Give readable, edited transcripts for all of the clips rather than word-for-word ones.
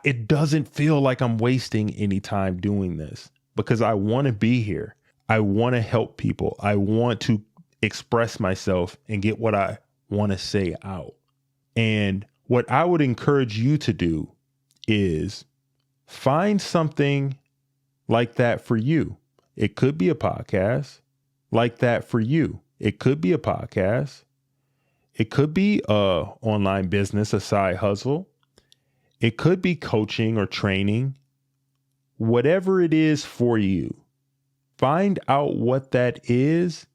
it doesn't feel like I'm wasting any time doing this because I want to be here. I want to help people. I want to express myself and get what I want to say out. And what I would encourage you to do is find something like that for you. It could be a podcast like that for you. It could be a podcast. It could be a online business, a side hustle. It could be coaching or training. Whatever it is for you, find out what that is.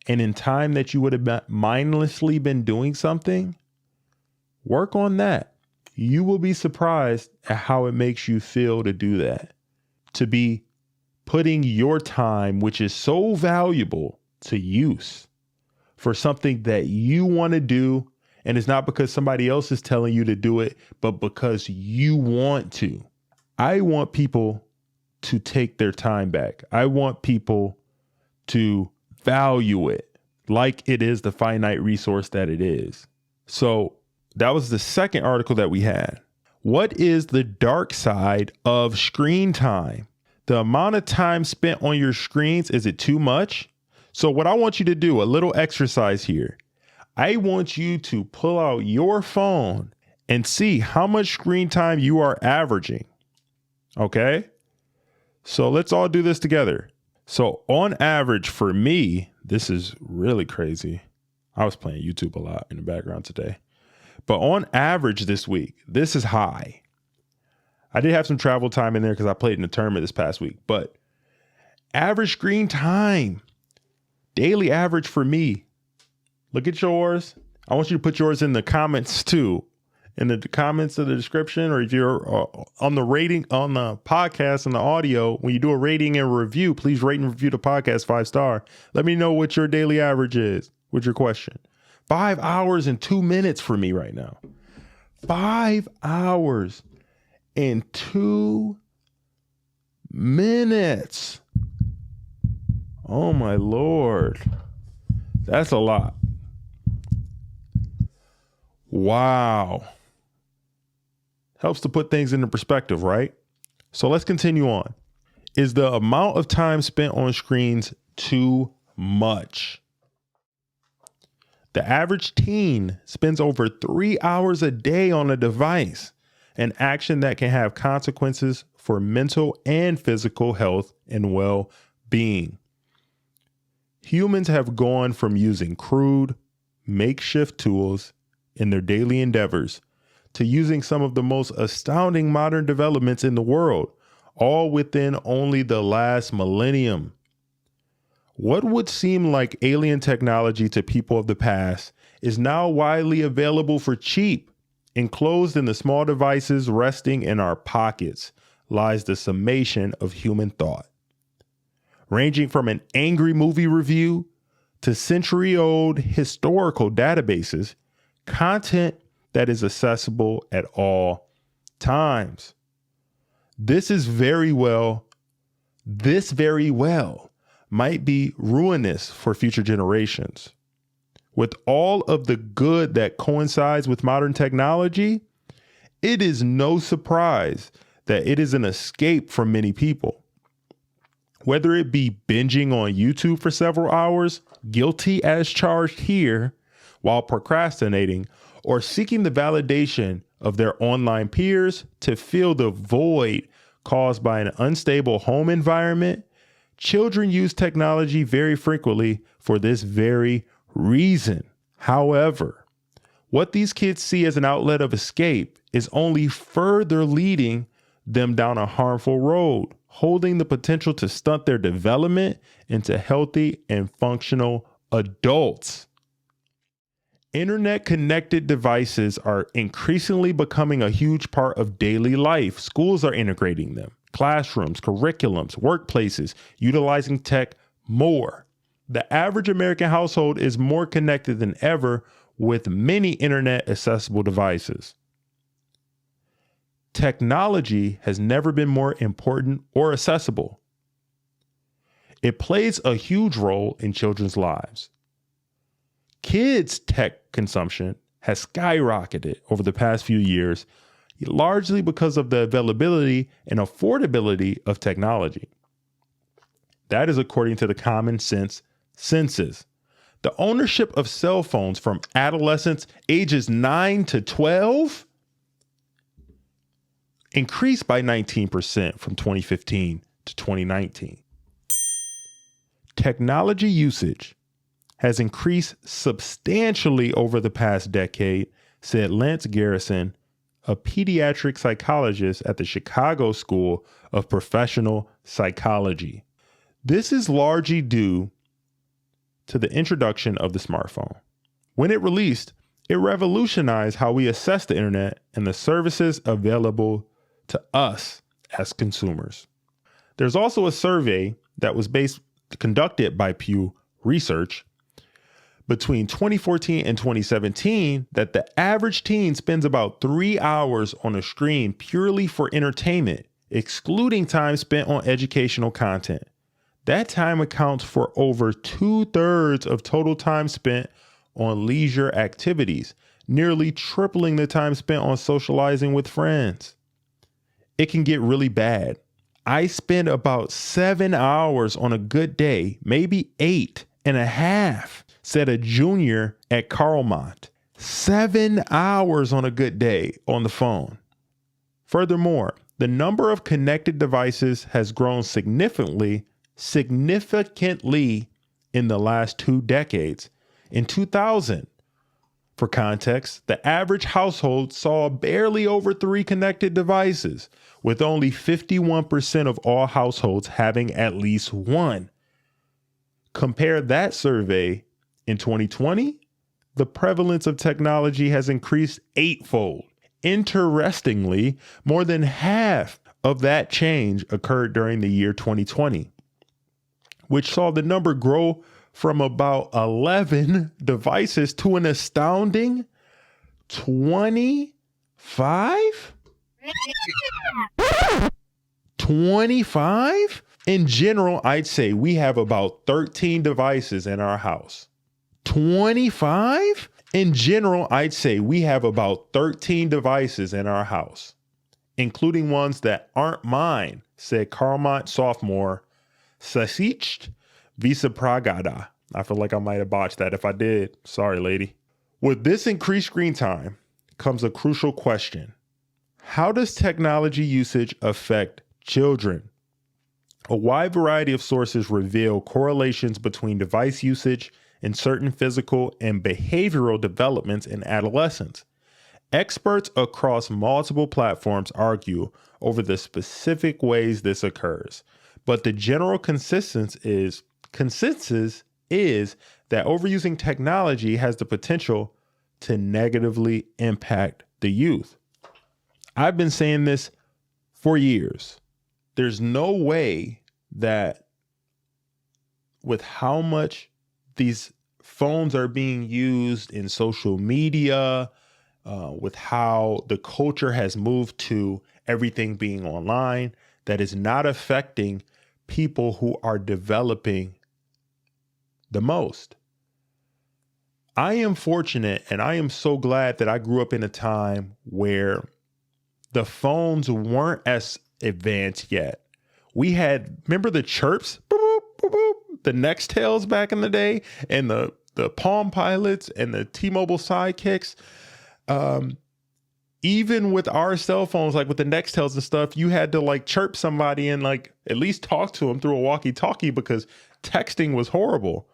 And in time that you would have mindlessly been doing something, work on that. You will be surprised at how it makes you feel to do that. To be putting your time, which is so valuable, to use for something that you want to do. And it's not because somebody else is telling you to do it, but because you want to. I want people to take their time back. I want people to value it like it is the finite resource that it is. So that was the second article that we had. What is the dark side of screen time? The amount of time spent on your screens, is it too much? So what I want you to do, a little exercise here. I want you to pull out your phone and see how much screen time you are averaging. Okay? So let's all do this together. So on average for me, this is really crazy. I was playing YouTube a lot in the background today. But on average this week, this is high. I did have some travel time in there because I played in a tournament this past week. But average screen time, daily average for me. Look at yours. I want you to put yours in the comments too. In the comments of the description, or if you're on the rating on the podcast and the audio, when you do a rating and review, please rate and review the podcast 5-star. Let me know what your daily average is with your question. 5 hours and 2 minutes for me right now. 5 hours and 2 minutes. Oh my Lord. That's a lot. Wow. Helps to put things into perspective, right? So let's continue on. Is the amount of time spent on screens too much? The average teen spends over 3 hours a day on a device, an action that can have consequences for mental and physical health and well-being. Humans have gone from using crude, makeshift tools in their daily endeavors to using some of the most astounding modern developments in the world, all within only the last millennium. What would seem like alien technology to people of the past is now widely available for cheap. Enclosed in the small devices resting in our pockets lies the summation of human thought. Ranging from an angry movie review to century-old historical databases, content that is accessible at all times. This very well might be ruinous for future generations. With all of the good that coincides with modern technology, it is no surprise that it is an escape for many people. Whether it be binging on YouTube for several hours, guilty as charged here, while procrastinating, or seeking the validation of their online peers to fill the void caused by an unstable home environment, children use technology very frequently for this very reason. However, what these kids see as an outlet of escape is only further leading them down a harmful road, holding the potential to stunt their development into healthy and functional adults. Internet-connected devices are increasingly becoming a huge part of daily life. Schools are integrating them. Classrooms, curriculums, workplaces, utilizing tech more. The average American household is more connected than ever with many internet-accessible devices. Technology has never been more important or accessible. It plays a huge role in children's lives. Kids' tech consumption has skyrocketed over the past few years, largely because of the availability and affordability of technology. That is according to the Common Sense Census. The ownership of cell phones from adolescents ages 9 to 12 increased by 19% from 2015 to 2019. Technology usage has increased substantially over the past decade, said Lance Garrison, a pediatric psychologist at the Chicago School of Professional Psychology. This is largely due to the introduction of the smartphone. When it released, it revolutionized how we assess the internet and the services available to us as consumers. There's also a survey that was conducted by Pew Research between 2014 and 2017 that the average teen spends about 3 hours on a screen purely for entertainment, excluding time spent on educational content. That time accounts for over 2/3 of total time spent on leisure activities, nearly tripling the time spent on socializing with friends. It can get really bad. I spend about 7 hours on a good day, maybe 8.5, said a junior at Carlmont. 7 hours on a good day on the phone. Furthermore, the number of connected devices has grown significantly in the last 2 decades. In 2000, for context, the average household saw barely over 3 connected devices, with only 51% of all households having at least one. Compare that survey in 2020, the prevalence of technology has increased 8-fold. Interestingly, more than half of that change occurred during the year 2020, which saw the number grow from about 11 devices to an astounding 25? 25? In general, I'd say we have about 13 devices in our house. 25? In general, I'd say we have about 13 devices in our house, including ones that aren't mine, said Carmont sophomore Sasicht Visapragada. I feel like I might have botched that. If I did, sorry, lady. With this increased screen time comes a crucial question. How does technology usage affect children? A wide variety of sources reveal correlations between device usage and certain physical and behavioral developments in adolescence. Experts across multiple platforms argue over the specific ways this occurs, but the general consensus is that overusing technology has the potential to negatively impact the youth. I've been saying this for years. There's no way that with how much these phones are being used in social media, with how the culture has moved to everything being online, that is not affecting people who are developing the most. I am fortunate and I am so glad that I grew up in a time where the phones weren't as advanced yet. We had, remember the chirps, boop, boop, boop, boop, the Nextels back in the day, and the Palm Pilots and the T-Mobile Sidekicks. Even with our cell phones, like with the Nextels and stuff, you had to like chirp somebody and like at least talk to them through a walkie-talkie because texting was horrible.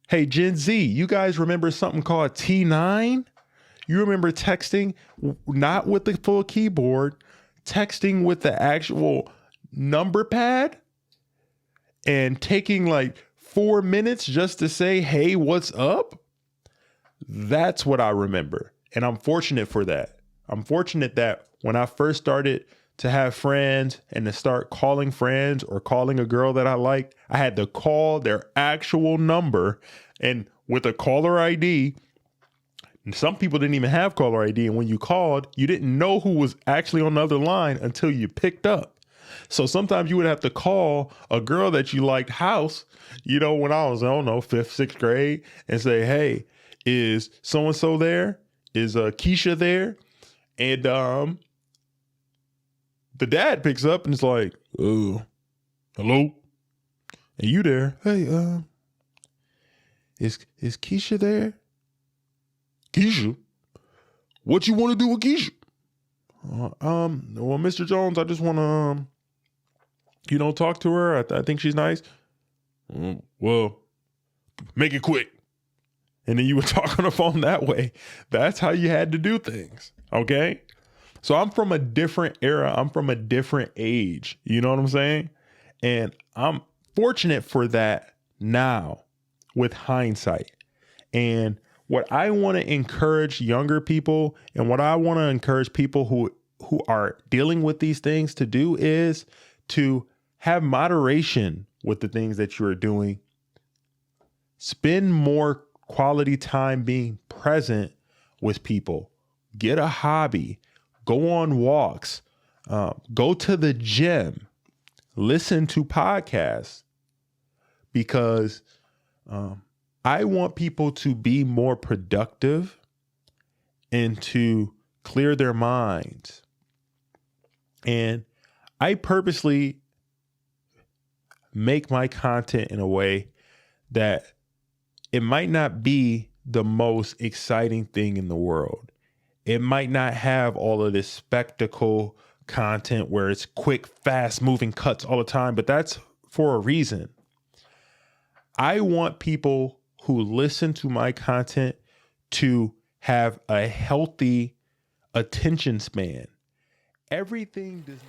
Hey, Gen Z, you guys remember something called T9? You remember texting not with the full keyboard, texting with the actual number pad and taking like 4 minutes just to say, hey, what's up? That's what I remember. And I'm fortunate for that. I'm fortunate that when I first started to have friends and to start calling friends or calling a girl that I liked, I had to call their actual number, and with a caller ID. Some people didn't even have caller ID. And when you called, you didn't know who was actually on the other line until you picked up. So sometimes you would have to call a girl that you liked house, when I was, 5th, 6th grade, and say, hey, is so-and-so there? Is Keisha there? And the dad picks up and is like, "Oh, hello? And you there? Hey, is Keisha there? Keisha? What you want to do with Keisha? Well, Mr. Jones, I just want to, talk to her. I think she's nice. Well, make it quick." And then you would talk on the phone that way. That's how you had to do things. Okay. So I'm from a different era. I'm from a different age. You know what I'm saying? And I'm fortunate for that now with hindsight. And what I want to encourage younger people and what I want to encourage people who are dealing with these things to do is to have moderation with the things that you are doing. Spend more quality time being present with people. Get a hobby. Go on walks. Go to the gym. Listen to podcasts. Because I want people to be more productive and to clear their minds. And I purposely make my content in a way that it might not be the most exciting thing in the world. It might not have all of this spectacle content where it's quick, fast moving cuts all the time, but that's for a reason. I want people who listen to my content to have a healthy attention span. Everything does